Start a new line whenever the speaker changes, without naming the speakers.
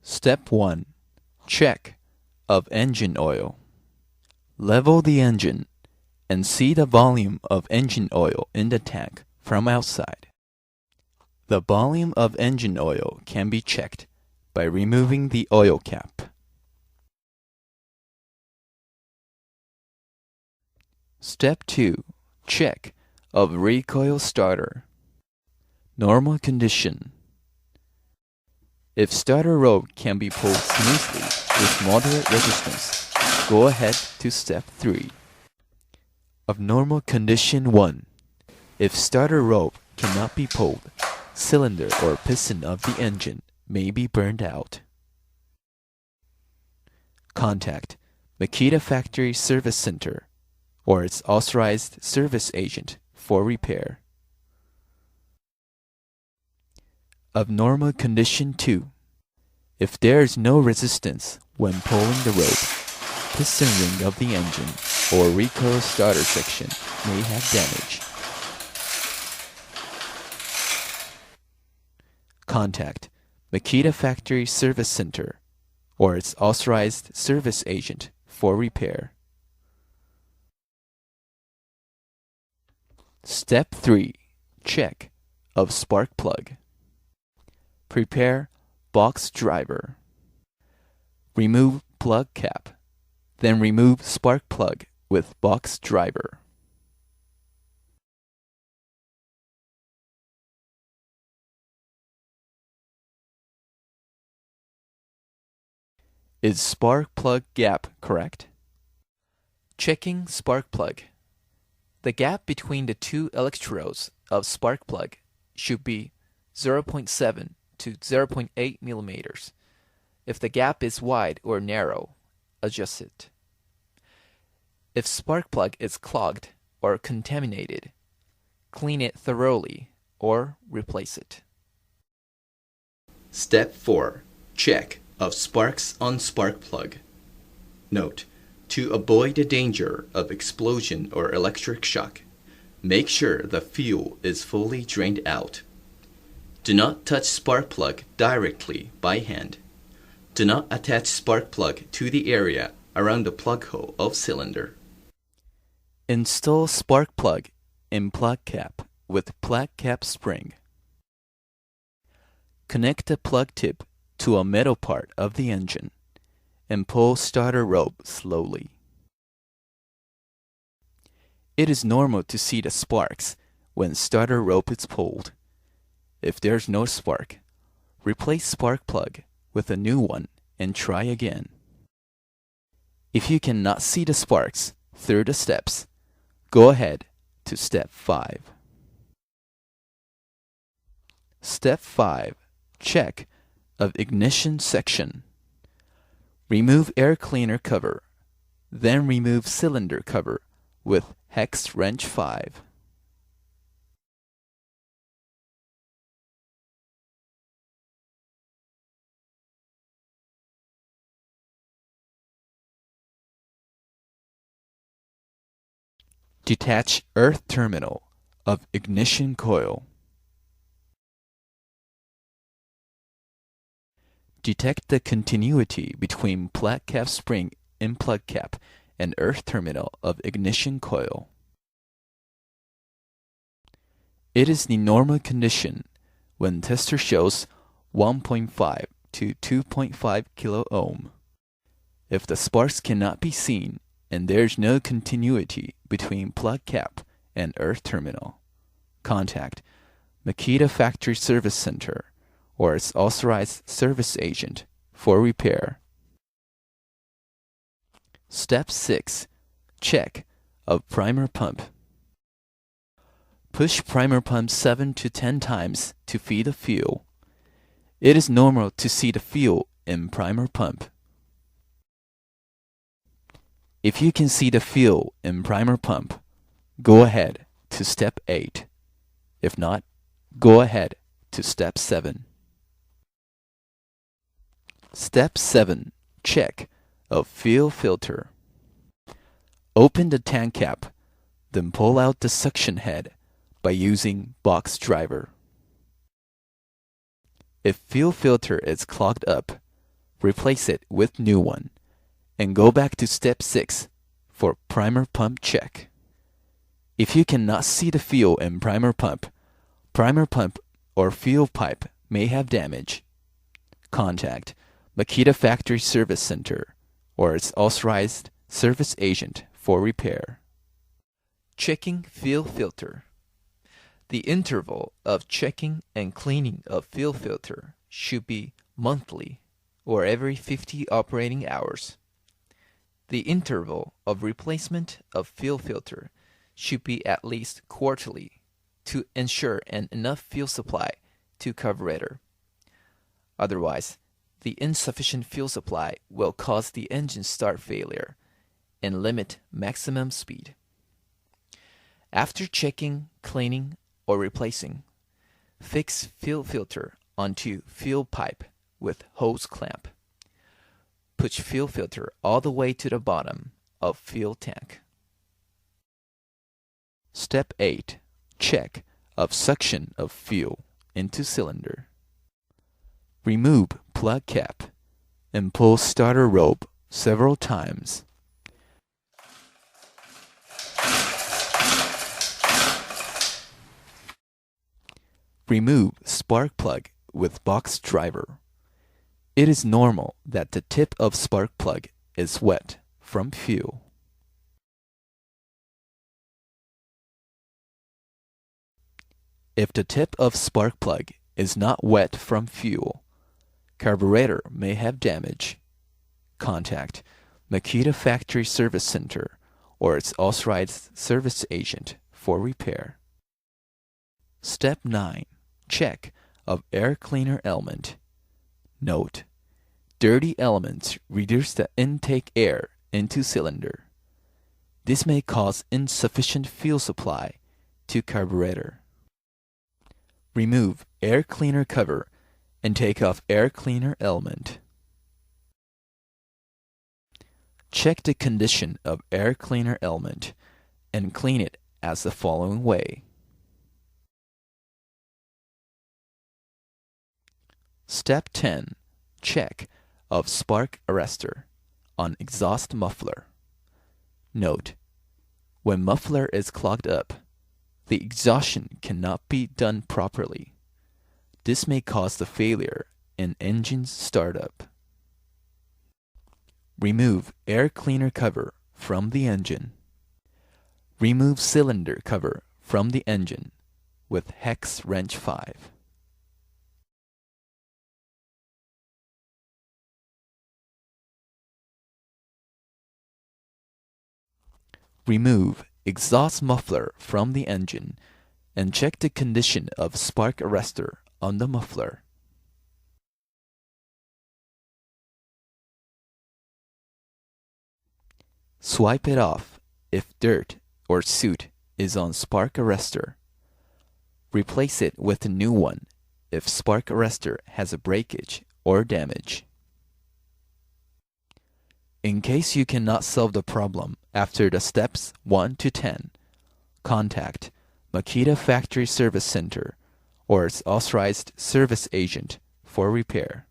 Step 1. Check of engine oil. Level the engine and see the volume of engine oil in the tank from outside. The volume of engine oil can be checked by removing the oil cap. Step 2. Check of recoil starter. Normal condition. If starter rope can be pulled smoothly with moderate resistance, go ahead to step 3. Of normal condition 1. If starter rope cannot be pulled, cylinder or piston of the engine may be burned out. Contact Makita Factory Service Center or its authorized service agent for repair. Of normal condition 2. If there is no resistance when pulling the rope, piston ring of the engine or recoil starter section may have damage. Contact Makita Factory Service Center or its authorized service agent for repair. Step 3. Check of spark plug. Prepare box driver. Remove plug cap, then remove spark plug with box driver. Is spark plug gap correct? Checking spark plug. The gap between the two electrodes of spark plug should be 0.7 to 0.8 millimeters. If the gap is wide or narrow, adjust it. If spark plug is clogged or contaminated, clean it thoroughly or replace it. Step 4. Check of sparks on spark plug. Note: to avoid the danger of explosion or electric shock, make sure the fuel is fully drained out. Do not touch spark plug directly by hand. Do not attach spark plug to the area around the plug hole of cylinder. Install spark plug in plug cap with plug cap spring. Connect the plug tip to a metal part of the engine and pull starter rope slowly. It is normal to see the sparks when starter rope is pulled. If there's no spark, replace spark plug with a new one and try again. If you cannot see the sparks through the steps, go ahead to step 5. Step 5. Check of ignition section. Remove air cleaner cover, then remove cylinder cover with hex wrench 5. Detach earth terminal of ignition coil. Detect the continuity between plug cap spring in plug cap and earth terminal of ignition coil. It is the normal condition when tester shows 1.5 to 2.5 kilo ohm. If the sparks cannot be seen and there's no continuity between plug cap and earth terminal, contact Makita Factory Service Center or its authorized service agent for repair. Step 6. Check of primer pump. Push primer pump 7 to 10 times to feed the fuel. It is normal to see the fuel in primer pump. If you can see the fuel in primer pump, go ahead to step 8. If not, go ahead to step 7. Step 7. Check of fuel filter. Open the tank cap, then pull out the suction head by using box driver. If fuel filter is clogged up, replace it with new one, and go back to step 6 for primer pump check. If you cannot see the fuel in primer pump or fuel pipe may have damage, contact Makita Factory Service Center or its authorized service agent for repair. Checking fuel filter. The interval of checking and cleaning of fuel filter should be monthly or every 50 operating hours. The interval of replacement of fuel filter should be at least quarterly to ensure an enough fuel supply to carburetor. Otherwise, the insufficient fuel supply will cause the engine start failure and limit maximum speed. After checking, cleaning, or replacing, fix fuel filter onto fuel pipe with hose clamp. Push fuel filter all the way to the bottom of fuel tank. Step 8. Check of suction of fuel into cylinder. Remove plug cap and pull starter rope several times. Remove spark plug with box driver. It is normal that the tip of spark plug is wet from fuel. If the tip of spark plug is not wet from fuel, carburetor may have damage. Contact Makita Factory Service Center or its authorized service agent for repair. Step 9. Check of air cleaner element. Note: dirty elements reduce the intake air into cylinder. This may cause insufficient fuel supply to carburetor. Remove air cleaner cover and take off air cleaner element. Check the condition of air cleaner element and clean it as the following way. Step 10. Check of spark arrestor on exhaust muffler. Note: when muffler is clogged up, the exhaustion cannot be done properly. This may cause the failure in engine startup. Remove air cleaner cover from the engine. Remove cylinder cover from the engine with hex wrench 5. Remove exhaust muffler from the engine and check the condition of spark arrestor on the muffler. Swipe it off if dirt or soot is on spark arrestor. Replace it with a new one if spark arrestor has a breakage or damage. In case you cannot solve the problem after the steps 1 to 10, contact Makita Factory Service Center or its authorized service agent for repair.